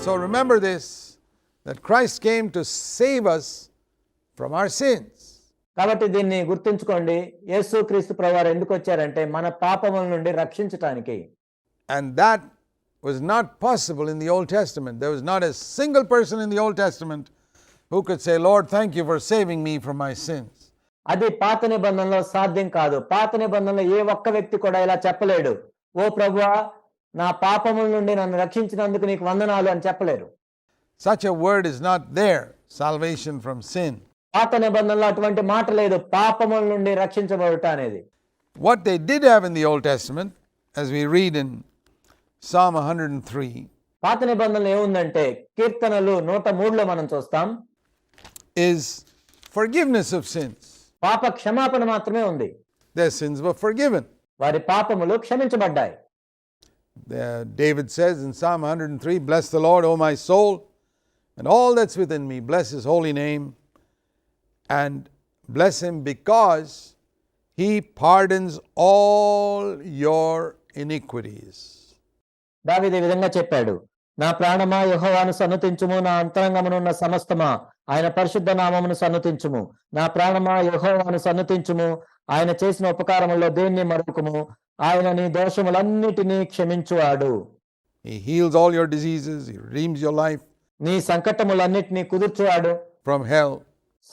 so remember this, that Christ came to save us from our sins. కాబట్టి దీన్ని గుర్తుంచుకోండి, యేసుక్రీస్తు ప్రభువారు ఎందుకు వచ్చారంటే మన పాపముల నుండి రక్షించటానికి. And that was not possible in the Old Testament. There was not a single person in the Old Testament who could say, Lord, thank you for saving me from my sins. అది పాత నిబంధనలో సాధ్యం కాదు. పాత నిబంధనలో ఏ ఒక్క వ్యక్తి కూడా ఇలా చెప్పలేడు, ఓ ప్రభువా నా పాపముల నుండి నన్ను రక్షించినందుకు నీకు వందనాలు అని చెప్పలేరు. Such a word is not there, salvation from sin. పాత నిబంధనలో అటువంటి మాట లేదు, పాపముల నుండి రక్షించబడుట అనేది. What they did have in the Old Testament, as we read in Psalm 103, పాత నిబంధనలో ఏముందంటే కీర్తనలు 103లో మనం చూస్తాం, is forgiveness of sins. పాప క్షమాపణ మాత్రమే ఉంది. Their sins were forgiven. వారి పాపములు క్షమించబడ్డాయి. David says in Psalm 103, bless the Lord, O my soul, and all that's within me, bless his holy name, and bless him because he pardons all your iniquities. దావీదు ఈ విధంగా చెప్పాడు, నా ప్రాణమా యెహోవాను సన్నుతించుము, నా అంతరంగమునున్న సమస్తమా ఆయన పరిశుద్ధ నామమును సన్నుతించుము. నా ప్రాణమా యెహోవాను సన్నుతించుము, ఆయన చేసిన ఉపకారముల్లో దేన్ని మరువకుము, ఆయన నీ దోషములన్నిటినీ క్షమించువాడు. He heals all your diseases, he redeems your life నీ సంకటములన్నిటినీ కుదుర్చువాడు. from hell.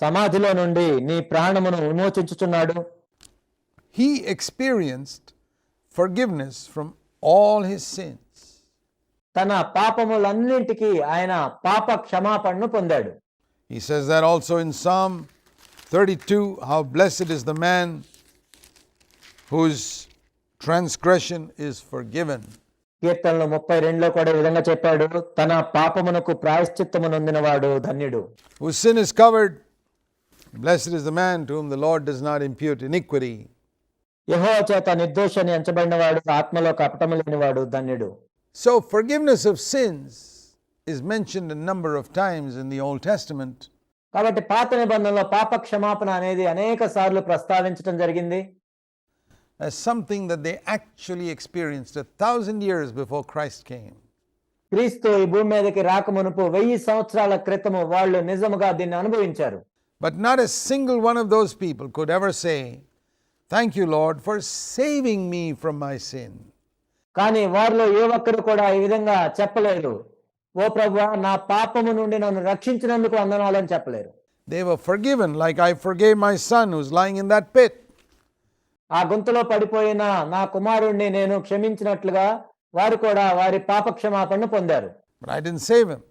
సమాధిలో నుండి నీ ప్రాణమును విమోచించుచున్నాడు. He experienced forgiveness from all his sins. తన పాపములన్నింటికి ఆయన పాప క్షమాపణను పొందాడు. He says that also in Psalm 32, how blessed is the man whose transgression is forgiven. కీర్తనలు 32లో కూడా ఈ విధంగా చెప్పాడు, తన పాపమునకు ప్రాయశ్చిత్తము నొందినవాడు ధన్యుడు. Whose sin is covered. Blessed is the man to whom the Lord does not impute iniquity. యెహోవా చేత నిర్దోషని ఎంచబడినవాడు, ఆత్మలో కపటము లేనివాడు ధన్యుడు. So forgiveness of sins is mentioned a number of times in the Old Testament. కాబట్టి పాత నిబంధనలో పాప క్షమాపణ అనేది అనేక సార్లు ప్రస్తావించడం జరిగింది. As something that they actually experienced 1,000 years before Christ came. క్రీస్తు ఈ భూమి మీదకి రాకమునుపు 1000 సంవత్సరాల క్రితము వాళ్ళు నిజముగా దీన్ని అనుభవించారు. But not a single one of those people could ever say, thank you, Lord, for saving me from my sin. కానీ వారిలో ఏ ఒక్కరు కూడా ఈ విధంగా చెప్పలేరు, ఓ ప్రభువా నా పాపము నుండి నన్ను రక్షించినందుకు వందనాలు అని చెప్పలేరు. They were forgiven like I forgave my son who's lying in that pit. ఆ గుంతలో పడిపోయిన నా కుమారుణ్ణి నేను క్షమించినట్లుగా వారు కూడా వారి పాప క్షమాపణను పొందారు. But I didn't save him.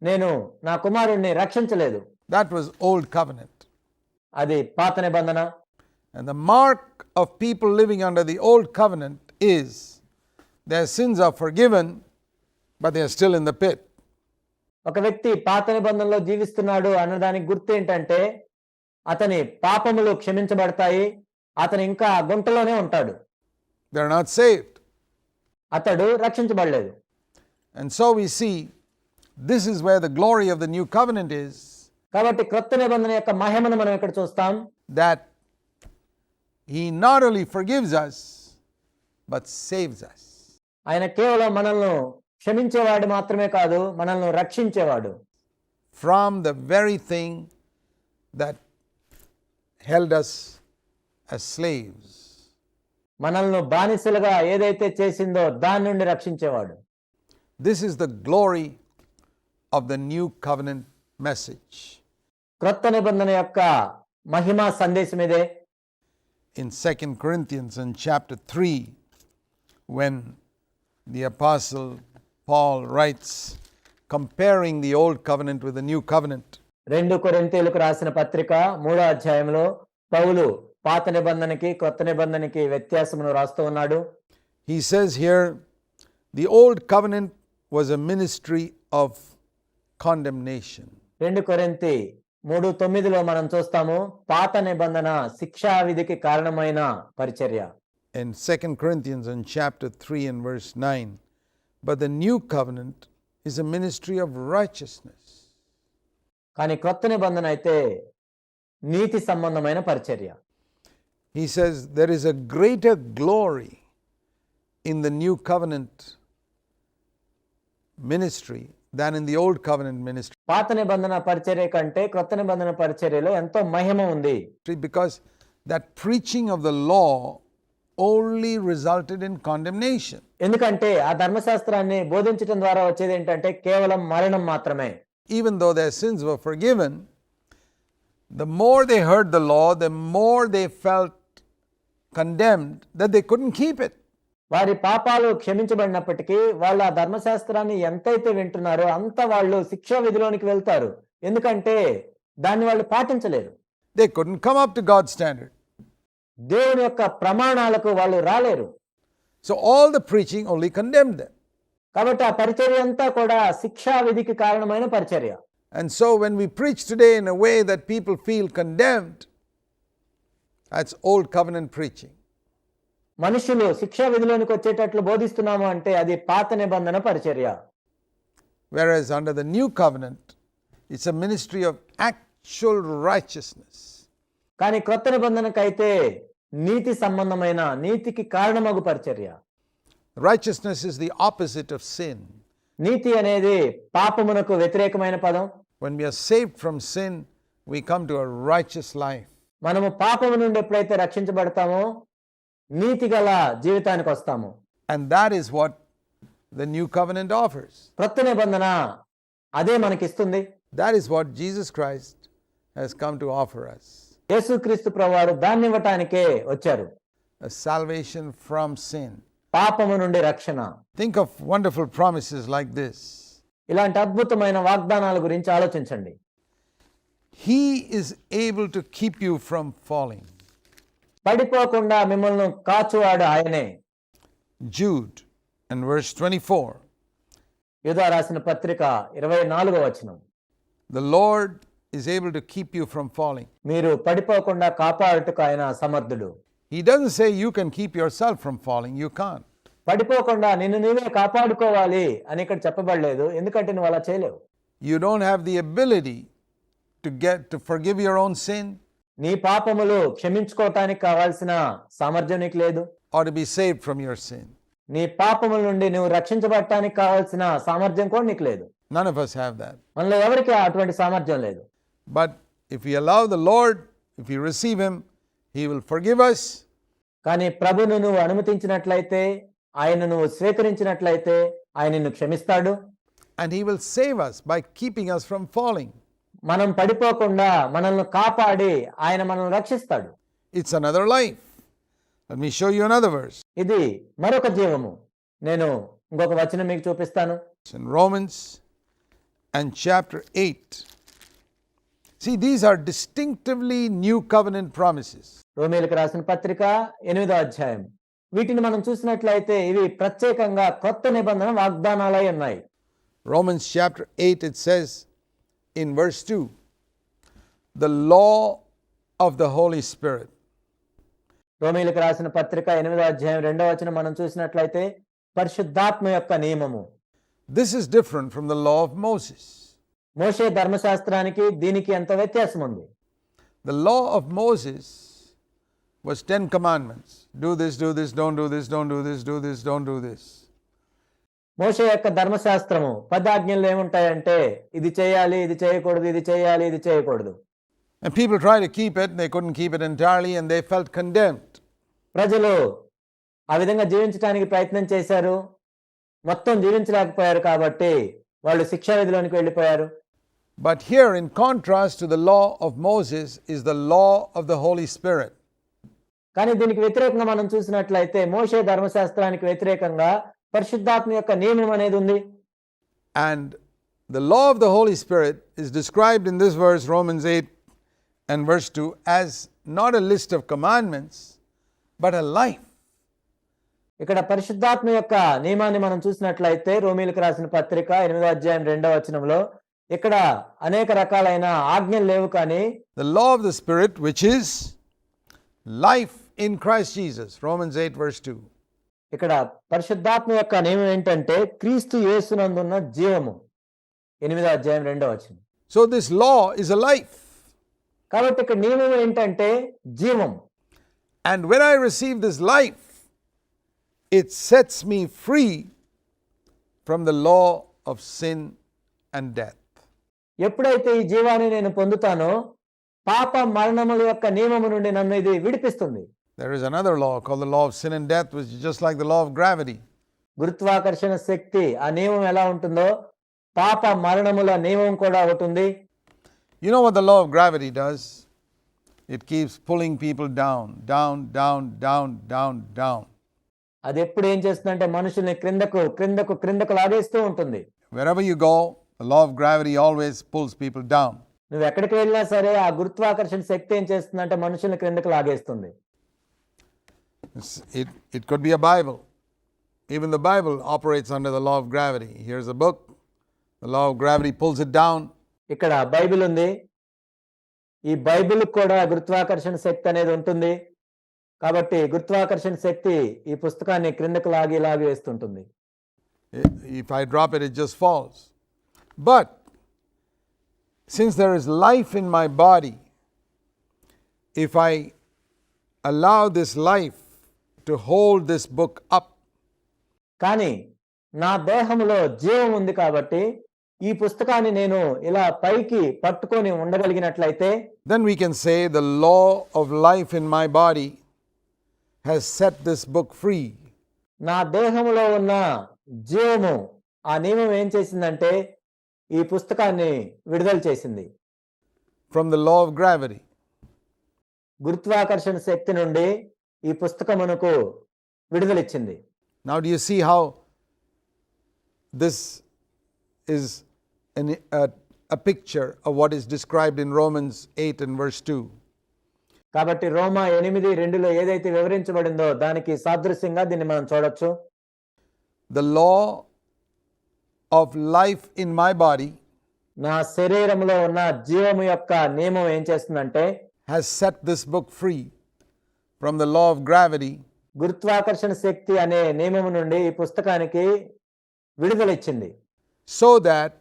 నేను నా కుమారుణ్ణి రక్షించలేదు. That was old covenant. అది పాత నిబంధన. And the mark of people living under the old covenant is their sins are forgiven, but they are still in the pit. ఒక వ్యక్తి పాత నిబంధనలో జీవిస్తున్నాడు అన్నదానికి గుర్తు ఏంటంటే అతని పాపములు క్షమించబడతాయి, అతను ఇంకా గుంటలోనే ఉంటాడు. They are not saved. అతడు రక్షించబడలేదు. And so we see this is where the glory of the new covenant is. కాబట్టి క్రొత్త నిబంధన యొక్క మహిమను మనం ఇక్కడ చూస్తాం. That he not only forgives us, but saves us. ఆయన కేవలం మనల్ని క్షమించేవాడు మాత్రమే కాదు, మనల్ని రక్షించేవాడు. From the very thing that held us as slaves. మనల్ని బానిసలుగా ఏదైతే చేసిందో దాని నుండి రక్షించేవాడు. This is the glory of the new covenant message. క్రొత్త నిబంధన యొక్క మహిమా సందేశం ఇదే. In 2 Corinthians in chapter 3, when the apostle Paul writes comparing the old covenant with the new covenant. 2 కొరింథీయులకు రాసిన పత్రిక 3వ అధ్యాయంలో పౌలు పాత నిబంధనకి క్రొత్త నిబంధనకి వ్యత్యాసమును రాస్తూ ఉన్నాడు. He says here, the old covenant was a ministry of condemnation. 2 కొరింథీ 3:9లో మనం చూస్తాము, పాత నిబంధన శిక్షా విధికి కారణమైన పరిచర్య. In 2 Corinthians in chapter 3 and verse 9, but the new covenant is a ministry of righteousness. కానీ క్రొత్త నిబంధన అయితే నీతి సంబంధమైన పరిచర్య. He says there is a greater glory in the new covenant ministry than in the old covenant ministry, పాత నిబంధన పరిచర్య కంటే క్రొత్త నిబంధన పరిచర్యలో ఎంతో మహిమ ఉంది. because that preaching of the law only resulted in condemnation. ఎందుకంటే ఆ ధర్మశాస్త్రాన్ని బోధించడం ద్వారా వచ్చేది ఏంటంటే కేవలం మరణం మాత్రమే. Even though their sins were forgiven, the more they heard the law, the more they felt condemned that they couldn't keep it. వారి పాపాలు క్షమించబడినప్పటికీ వాళ్ళు ఆ ధర్మశాస్త్రాన్ని ఎంతైతే వింటున్నారో అంత వాళ్ళు శిక్షా విధిలోనికి వెళ్తారు. ఎందుకంటే దాన్ని వాళ్ళు పాటించలేరు. They couldn't come up to God's standard. దేవుని యొక్క ప్రమాణాలకు వాళ్ళు రాలేరు. So all the preaching only condemned them. కాబట్టి ఆ పరిచర్య అంతా కూడా శిక్షా విధికి కారణమైన పరిచర్య. And so when we preach today in a way that people feel condemned, that's old covenant preaching. మనుషులు శిక్షా విధిలోనికి వచ్చేటట్లు బోధిస్తున్నాము అంటే అది పాత నిబంధన పరిచర్య. Whereas under the new covenant, it's a ministry of actual righteousness. కానీ క్రొత్త నిబంధనకైతే నీతి సంబంధమైన నీతికి కారణమగు పరిచర్య. Righteousness is the opposite of sin. నీతి అనేది పాపమునకు వ్యతిరేకమైన పదం. When we are saved from sin, we come to a righteous life. మనము పాపము నుండి ఎప్పుడైతే రక్షించబడతామో నీతి గల జీవితానికి వస్తాము. And that is what the new covenant offers. క్రొత్త నిబంధన అదే మనకిస్తుంది. That is what Jesus Christ has come to offer us. యేసుక్రీస్తు ప్రభువారు దాన్ని ఇవ్వటానికే వచ్చారు. A salvation from sin. పాపము నుండి రక్షణ. Think of wonderful promises like this. ఇలాంటి అద్భుతమైన వాగ్దానాల గురించి ఆలోచించండి. He is able to keep you from falling. పడిపోకుండా మిమ్మల్ని కాచువాడు ఆయనే. Jude and verse 24. యూదా రాసిన పత్రిక 24వ వచనం. The Lord is able to keep you from falling. మీరు పడిపోకుండా కాపాడుటకు ఆయన సమర్థుడు. He doesn't say you can keep yourself from falling. You can't. పడిపోకుండా నిన్ను నీవే కాపాడుకోవాలి అని ఇక్కడ చెప్పబడలేదు. ఎందుకంటే నువ్వు అలా చేయలేవు. You don't have the ability to forgive your own sin నీ పాపములు క్షమించుకోవటానికి కావాల్సిన సామర్థ్యం నీకు లేదు. or to be saved from your sin. నీ పాపముల నుండి నువ్వు రక్షించబడటానికి కావాల్సిన సామర్థ్యం కూడా నీకు లేదు. None of us have that. మనలో ఎవరికి అటువంటి సామర్థ్యం లేదు. But if we allow the Lord, if we receive Him, He will forgive us. కానీ ప్రభువును నువ్వు అనుమతించినట్లయితే, ఆయన నువ్వు స్వీకరించినట్లయితే ఆయన నిన్ను క్షమిస్తాడు. And He will save us by keeping us from falling. మనం పడిపోకుండా మనల్ని కాపాడి ఆయన మనల్ని రక్షిస్తాడు. It's another life. Let me show you another verse. ఇది మరొక జీవము. నేను ఇంకొక వచనం మీకు చూపిస్తాను. In Romans and chapter 8. See, these are distinctively new covenant promises. రోమీయులకు రాసిన పత్రిక 8వ అధ్యాయం. వీటిని మనం చూసినట్లయితే ఇవి ప్రత్యేకంగా కొత్త నిబంధన వాగ్దానాలై ఉన్నాయి. Romans chapter 8, it says in verse 2, the law of the Holy Spirit. రోమీయులకు రాసిన పత్రిక 8వ అధ్యాయం 2వ వచనం మనం చూసినట్లయితే పరిశుద్ధాత్మ యొక్క నియమము. This is different from the law of Moses. మోషే ధర్మశాస్త్రానికి దీనికి ఎంత వ్యత్యాసం ఉంది? The law of Moses was 10 commandments. Do this, don't do this, don't do this, do this, don't do this. మోషే యొక్క ధర్మశాస్త్రము 10 ఆజ్ఞలు ఏముంటాయంటే ఇది చేయాలి, ఇది చేయకూడదు, ఇది చేయాలి, ఇది చేయకూడదు. And people tried to keep it, and they couldn't keep it entirely, and they felt condemned. ప్రజలు ఆ విధంగా జీవించడానికి ప్రయత్నం చేశారు, మొత్తం జీవించలేకపోయారు, కాబట్టి వాళ్ళు శిక్షా విధిలోనికి వెళ్ళిపోయారు. But here, in contrast to the law of Moses, is the law of the Holy Spirit. కానీ దీనికి వ్యతిరేకంగా మనం చూసినట్లయితే మోషే ధర్మశాస్త్రానికి వ్యతిరేకంగా పరిశుద్ధాత్మ యొక్క నియమం అనేది ఉంది. And the law of the Holy Spirit is described in this verse, Romans 8 and verse 2, as not a list of commandments, but a life. ఇక్కడ పరిశుద్ధాత్మ యొక్క నియమాన్ని మనం చూసినట్లయితే రోమీయులకు రాసిన పత్రిక 8వ అధ్యాయం 2వ వచనంలో ఇక్కడ అనేక రకాలైన ఆజ్ఞలు లేవు, కానీ The law of the Spirit, which is life in Christ Jesus, Romans 8 verse 2. ఇక్కడ పరిశుద్ధాత్మ యొక్క నియమం ఏంటంటే క్రీస్తు యేసునందున్న జీవము. 8వ అధ్యాయం 2వ వచనం. So this law is a life. కాబట్టి ఇక్కడ నియమం ఏంటంటే జీవం. And when I receive this life, it sets me free from the law of sin and death. ఎప్పుడైతే ఈ జీవాన్ని నేను పొందుతానో పాప మరణముల యొక్క నియమము నుండి నన్ను ఇది విడిపిస్తుంది. There is another law called the law of sin and death, which is just like the law of gravity. గురుత్వాకర్షణ శక్తి ఆ నియమం ఎలా ఉంటుందో పాప మరణముల నియమం కూడా ఒకటి ఉంది. You know what the law of gravity does? It keeps pulling people down, down, down, down, down, down. అది ఎప్పుడు ఏం చేస్తుందంటే మనుషుల్ని క్రిందకు క్రిందకు క్రిందకు లాగేస్తూ ఉంటుంది. Wherever you go, the law of gravity always pulls people down. నువ్వు ఎక్కడికి వెళ్ళినా సరే ఆ గురుత్వాకర్షణ శక్తి ఏం చేస్తుందంటే మనుషుల్ని క్రిందకు లాగేస్తుంది. It could be a Bible. Even the Bible operates under the law of gravity. Here's a book. The law of gravity pulls it down. ఇక్కడ బైబిల్ ఉంది. ఈ బైబిల్ కూడా గురుత్వాకర్షణ శక్తి అనేది ఉంటుంది. కాబట్టి గురుత్వాకర్షణ శక్తి ఈ పుస్తకాన్ని క్రిందకు లాగి వేస్తుంటుంది. If I drop it, it just falls. But since there is life in my body, if I allow this life to hold this book up, కానీ నా దేహంలో జీవం ఉంది కాబట్టి ఈ పుస్తకాన్ని నేను ఇలా పైకి పట్టుకొని ఉండగలిగినట్లయితే then we can say the law of life in my body has set this book free. నా దేహంలో ఉన్న జీవము ఆ నియమం ఏం చేసిందంటే ఈ పుస్తకాన్ని విడుదల చేసింది. From the law of gravity. గురుత్వాకర్షణ శక్తి నుండి ఈ పుస్తకమునకు విడుదలిచ్చింది. Now do you see how this is a picture of what is described in Romans 8 and verse 2? కాబట్టి రోమా 8:2లో ఏదైతే వివరించబడిందో దానికి సాదృశ్యంగా దీన్ని మనం చూడొచ్చు. The law of life in my body నా శరీరంలో ఉన్న జీవము యొక్క నియమం ఏం చేస్తుందంటే has set this book free from the law of gravity. గురుత్వాకర్షణ శక్తి అనే నియమం నుండి ఈ పుస్తకానికి విడుదలిచ్చింది. So that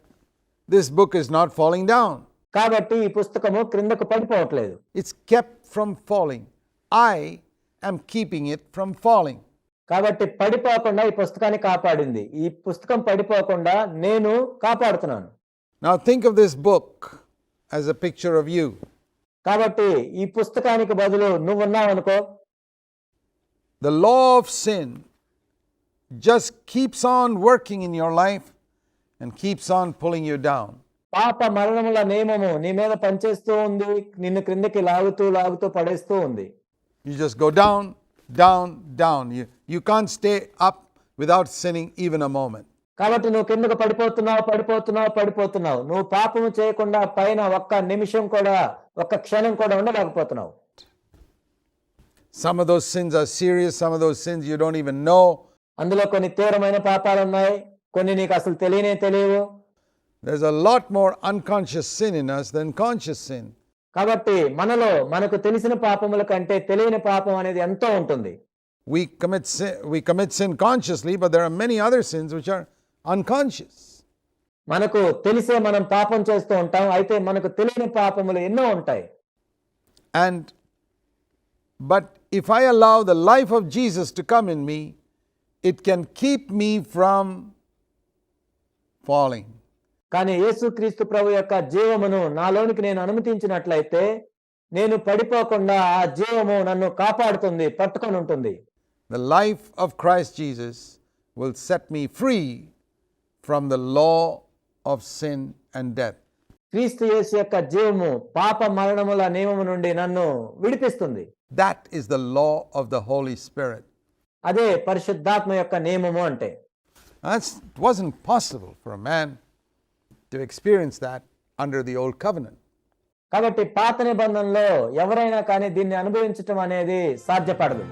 this book is not falling down. కాబట్టి ఈ పుస్తకము క్రిందకు పడిపోవట్లేదు. It's kept from falling. I am keeping it from falling. కాబట్టి పడిపోకుండా ఈ పుస్తకాన్ని కాపాడింది. ఈ పుస్తకం పడిపోకుండా నేను కాపాడుతున్నాను. Now think of this book as a picture of you. కాబట్టి ఈ పుస్తకానికి బదులు నువ్వున్నావు అనుకో. The law of sin just keeps on working in your life and keeps on pulling you down. పాప మరణముల నియమము నీ మీద పనిచేస్తూ ఉంది, నిన్ను క్రిందకి లాగుతూ పడేస్తూ ఉంది. You just go down, down, down. You can't stay up without sinning even a moment. కాబట్టి నువ్వు కిందకు పడిపోతున్నావు. నువ్వు పాపము చేయకుండా పైన ఒక్క నిమిషం కూడా ఒక్క క్షణం కూడా ఉండలేకపోతున్నావు. Some of those sins are serious, some of those sins you don't even know. అందులో కొన్ని తీవ్రమైన పాపాలు ఉన్నాయి, కొన్ని నీకు అసలు తెలియవు. There's a lot more unconscious sin in us than conscious sin. కాబట్టి మనకు తెలిసిన పాపముల కంటే తెలియని పాపం అనేది ఎంతో ఉంటుంది. We commit sin consciously, but there are many other sins which are unconscious. మనకు తెలిసే మనం పాపం చేస్తూ ఉంటాం, అయితే మనకు తెలియని పాపములు ఎన్నో ఉంటాయి. But if I allow the life of Jesus to come in me, it can keep me from falling. కానీ యేసుక్రీస్తు ప్రభు యొక్క జీవమును నాలోనికి నేను అనుమతించినట్లయితే నేను పడిపోకుండా ఆ జీవము నన్ను కాపాడుతుంది, పట్టుకొని ఉంటుంది. The life of Christ Jesus will set me free from the law of sin and death. క్రీస్తు యేసు యొక్క జీవము పాప మరణముల నియమము నుండి నన్ను విడిపిస్తుంది. That is the law of the Holy Spirit. అదే పరిశుద్ధాత్మ యొక్క నియమము అంటే. It wasn't possible for a man to experience that under the old covenant. కాబట్టి పాత నిబంధనలో ఎవరైనా కానీ దీన్ని అనుభవించటం అనేది సాధ్యపడదు.